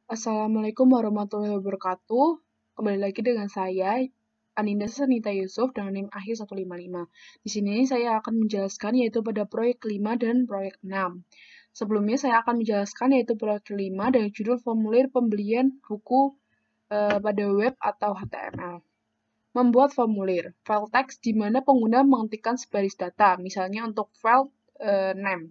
Assalamualaikum warahmatullahi wabarakatuh. Kembali lagi dengan saya, Aninda Sanita Yusuf dengan NIM akhir 155. Di sini saya akan menjelaskan yaitu pada proyek 5 dan proyek 6. Sebelumnya saya akan menjelaskan yaitu proyek 5 dengan judul formulir pembelian buku pada web atau HTML. Membuat formulir, file teks di mana pengguna mengetikkan sebaris data, misalnya untuk file name.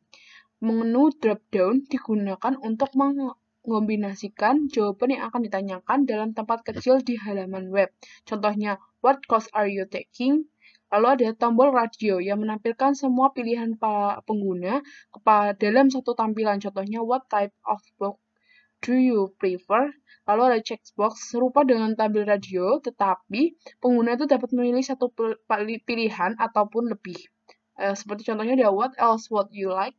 Menu drop-down digunakan untuk mengombinasikan jawaban yang akan ditanyakan dalam tempat kecil di halaman web. Contohnya, what course are you taking? Lalu ada tombol radio yang menampilkan semua pilihan pengguna dalam satu tampilan. Contohnya, what type of book do you prefer? Lalu ada checkbox serupa dengan tampil radio, tetapi pengguna itu dapat memilih satu pilihan ataupun lebih. Seperti contohnya ada what else would you like?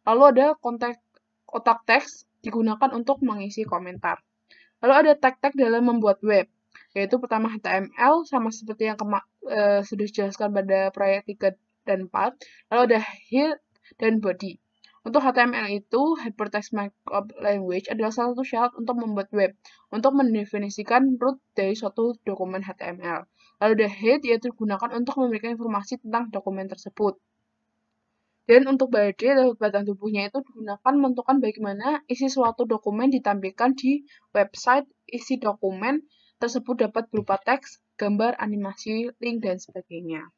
Lalu ada kotak teks digunakan untuk mengisi komentar. Lalu ada tag-tag dalam membuat web, yaitu pertama HTML, sama seperti yang sudah dijelaskan pada proyek 3 dan 4. Lalu ada head dan body. Untuk HTML itu, Hypertext Markup Language adalah salah satu syarat untuk membuat web, untuk mendefinisikan root dari suatu dokumen HTML. Lalu ada head, yaitu digunakan untuk memberikan informasi tentang dokumen tersebut. Dan untuk body atau badan tubuhnya itu digunakan menentukan bagaimana isi suatu dokumen ditampilkan di website. Isi dokumen tersebut dapat berupa teks, gambar, animasi, link, dan sebagainya.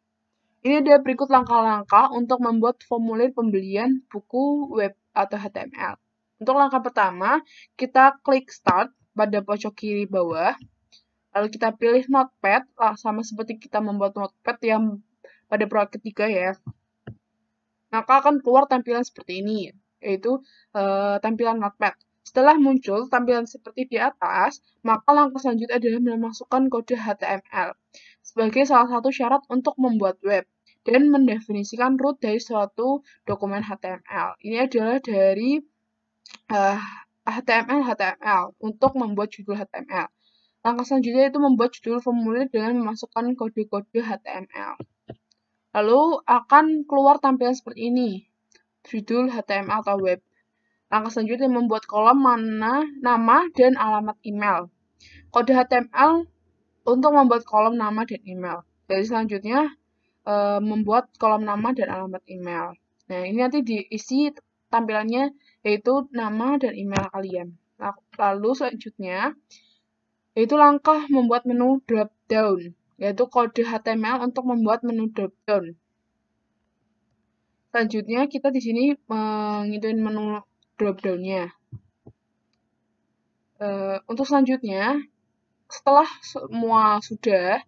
Ini ada berikut langkah-langkah untuk membuat formulir pembelian buku web atau HTML. Untuk langkah pertama, kita klik Start pada pojok kiri bawah. Lalu kita pilih Notepad, sama seperti kita membuat Notepad yang pada proyek ketiga ya. Maka akan keluar tampilan seperti ini, yaitu tampilan Notepad. Setelah muncul tampilan seperti di atas, maka langkah selanjutnya adalah memasukkan kode HTML sebagai salah satu syarat untuk membuat web dan mendefinisikan root dari suatu dokumen HTML. Ini adalah dari HTML untuk membuat judul HTML. Langkah selanjutnya itu membuat judul formulir dengan memasukkan kode-kode HTML. Lalu akan keluar tampilan seperti ini, judul HTML atau web. Langkah selanjutnya membuat kolom nama dan alamat email. Kode HTML untuk membuat kolom nama dan email. Jadi selanjutnya membuat kolom nama dan alamat email. Nah, ini nanti diisi tampilannya yaitu nama dan email kalian. Lalu selanjutnya yaitu langkah membuat menu drop down, yaitu kode HTML untuk membuat menu drop down. Selanjutnya kita di sini mengituin menu drop down-nya. Untuk selanjutnya, setelah semua sudah,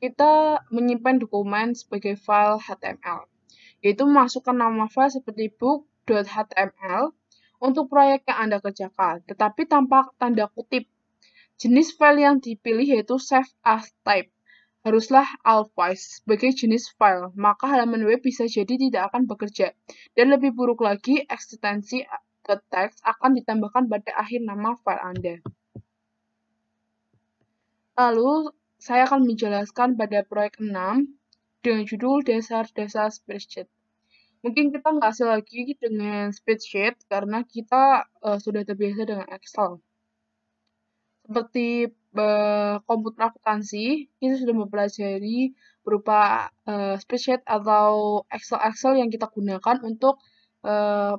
kita menyimpan dokumen sebagai file HTML, yaitu memasukkan nama file seperti book.html untuk proyek yang Anda kerjakan, tetapi tanpa tanda kutip. Jenis file yang dipilih yaitu save as type. Haruslah Alpine sebagai jenis file, maka halaman web bisa jadi tidak akan bekerja. Dan lebih buruk lagi, ekstensi ke teks akan ditambahkan pada akhir nama file Anda. Lalu, saya akan menjelaskan pada proyek 6 dengan judul dasar-dasar spreadsheet. Mungkin kita nggak asing lagi dengan spreadsheet karena kita sudah terbiasa dengan Excel. Seperti komputer akuntansi, kita sudah mempelajari berupa spreadsheet atau Excel yang kita gunakan untuk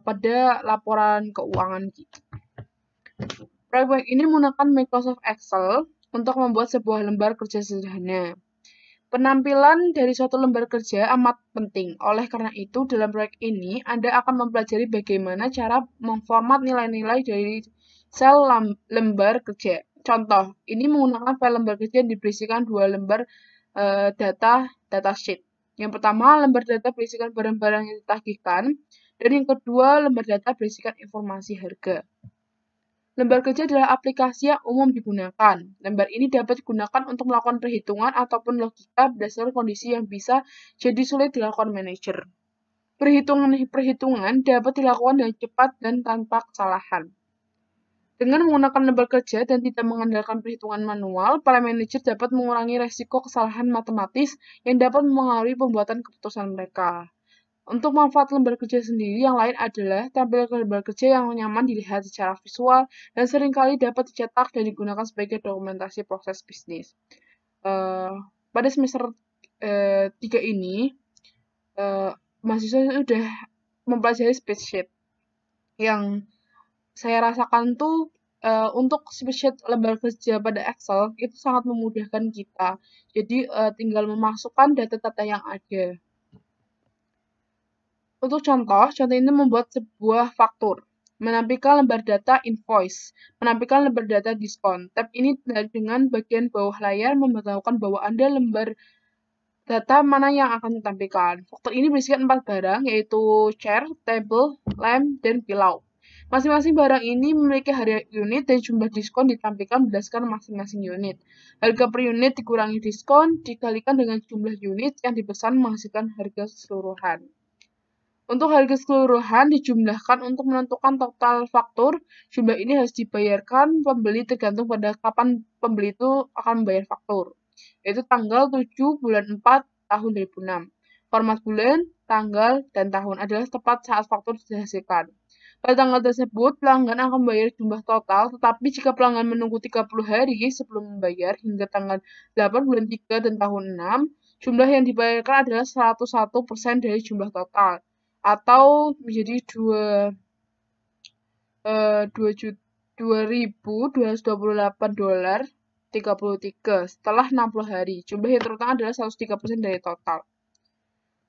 pada laporan keuangan kita. Proyek ini menggunakan Microsoft Excel untuk membuat sebuah lembar kerja sederhana. Penampilan dari suatu lembar kerja amat penting. Oleh karena itu, dalam proyek ini, Anda akan mempelajari bagaimana cara memformat nilai-nilai dari sel lembar kerja. Contoh, ini menggunakan file lembar kerja yang diberisikan dua lembar data sheet. Yang pertama, lembar data berisikan barang-barang yang ditagihkan, dan yang kedua, lembar data berisikan informasi harga. Lembar kerja adalah aplikasi yang umum digunakan. Lembar ini dapat digunakan untuk melakukan perhitungan ataupun logika berdasarkan kondisi yang bisa jadi sulit dilakukan manajer. Perhitungan dapat dilakukan dengan cepat dan tanpa kesalahan. Dengan menggunakan lembar kerja dan tidak mengandalkan perhitungan manual, para manajer dapat mengurangi resiko kesalahan matematis yang dapat mempengaruhi pembuatan keputusan mereka. Untuk manfaat lembar kerja sendiri, yang lain adalah tampilan lembar kerja yang nyaman dilihat secara visual dan seringkali dapat dicetak dan digunakan sebagai dokumentasi proses bisnis. Pada semester 3 ini, mahasiswa sudah mempelajari spreadsheet. Yang saya rasakan tuh untuk spreadsheet lembar kerja pada Excel itu sangat memudahkan kita. Jadi tinggal memasukkan data-data yang ada. Untuk contoh ini membuat sebuah faktur, menampilkan lembar data invoice, menampilkan lembar data diskon. Tab ini dengan bagian bawah layar memberitahukan bahwa Anda lembar data mana yang akan ditampilkan. Faktur ini berisikan 4 barang, yaitu chair, table, lamp, dan pillow. Masing-masing barang ini memiliki harga unit dan jumlah diskon ditampilkan berdasarkan masing-masing unit. Harga per unit dikurangi diskon, dikalikan dengan jumlah unit yang dipesan menghasilkan harga keseluruhan. Untuk harga keseluruhan dijumlahkan untuk menentukan total faktur. Jumlah ini harus dibayarkan pembeli tergantung pada kapan pembeli itu akan membayar faktur, yaitu tanggal 7 bulan 4 tahun 2006. Format bulan, tanggal, dan tahun adalah tepat saat faktur dihasilkan. Pada tanggal tersebut, pelanggan akan membayar jumlah total, tetapi jika pelanggan menunggu 30 hari sebelum membayar hingga tanggal 8 bulan 3 dan tahun 6, jumlah yang dibayarkan adalah 101% dari jumlah total, atau menjadi 2.228 dolar 33 setelah 60 hari. Jumlah yang terutang adalah 103% dari total.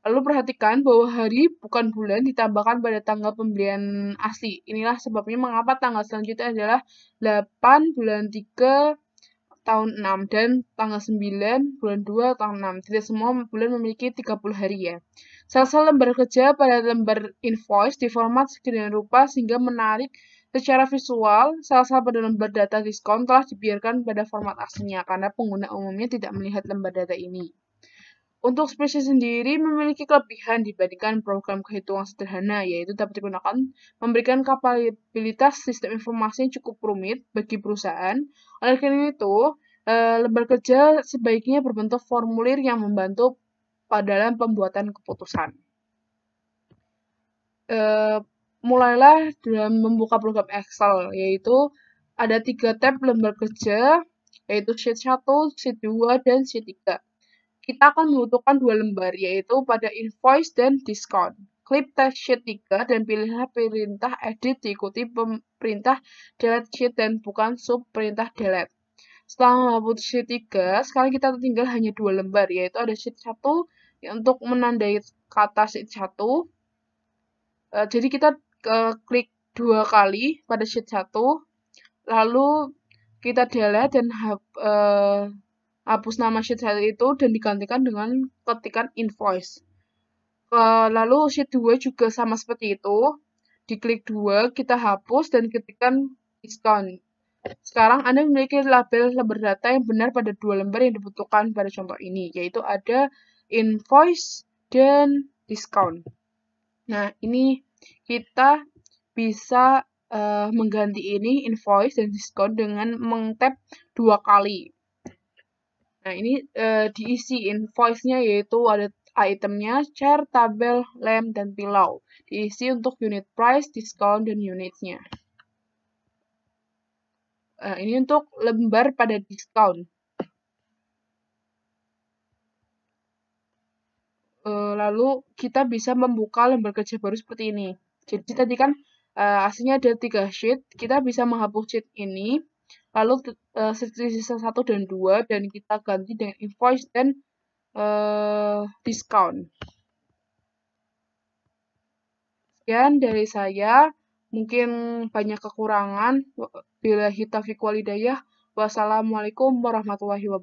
Lalu perhatikan bahwa hari bukan bulan ditambahkan pada tanggal pembelian asli. Inilah sebabnya mengapa tanggal selanjutnya adalah 8 bulan 3 tahun 6 dan tanggal 9 bulan 2 tahun 6. Tidak semua bulan memiliki 30 hari ya. Sel-sel lembar kerja pada lembar invoice diformat sedemikian rupa sehingga menarik secara visual. Sel-sel pada lembar data diskon telah dibiarkan pada format aslinya karena pengguna umumnya tidak melihat lembar data ini. Untuk spreadsheet sendiri memiliki kelebihan dibandingkan program kehitungan sederhana, yaitu dapat digunakan memberikan kapabilitas sistem informasi yang cukup rumit bagi perusahaan. Oleh karena itu, lembar kerja sebaiknya berbentuk formulir yang membantu dalam pembuatan keputusan. Mulailah dalam membuka program Excel, yaitu ada 3 tab lembar kerja, yaitu sheet 1, sheet 2, dan sheet 3. Kita akan membutuhkan 2 lembar, yaitu pada invoice dan diskon. Klik tab sheet 3 dan pilihlah perintah edit diikuti perintah delete sheet dan bukan sub perintah delete. Setelah menghapus sheet 3, sekarang kita tinggal hanya 2 lembar, yaitu ada sheet 1 untuk menandai kata sheet 1. Jadi kita klik 2 kali pada sheet 1, lalu kita delete dan hapus nama sheet 1 itu dan digantikan dengan ketikan invoice. Lalu sheet 2 juga sama seperti itu. Diklik 2, kita hapus dan ketikkan diskon. Sekarang Anda memiliki label lembar data yang benar pada 2 lembar yang dibutuhkan pada contoh ini, yaitu ada invoice dan diskon. Nah, ini kita bisa mengganti ini invoice dan diskon dengan mengtap 2 kali. Nah, ini diisi invoice-nya yaitu ada itemnya, chair, tabel, lamp, dan pillow. Diisi untuk unit price, diskon, dan unitnya. Ini untuk lembar pada diskon. Lalu kita bisa membuka lembar kerja baru seperti ini. Jadi tadi kan aslinya ada 3 sheet, kita bisa menghapus sheet ini, lalu sisa 1 dan 2, dan kita ganti dengan invoice dan diskon. Sekian dari saya, mungkin banyak kekurangan. Billahi taufiq wal hidayah. Wassalamualaikum warahmatullahi wabarakatuh.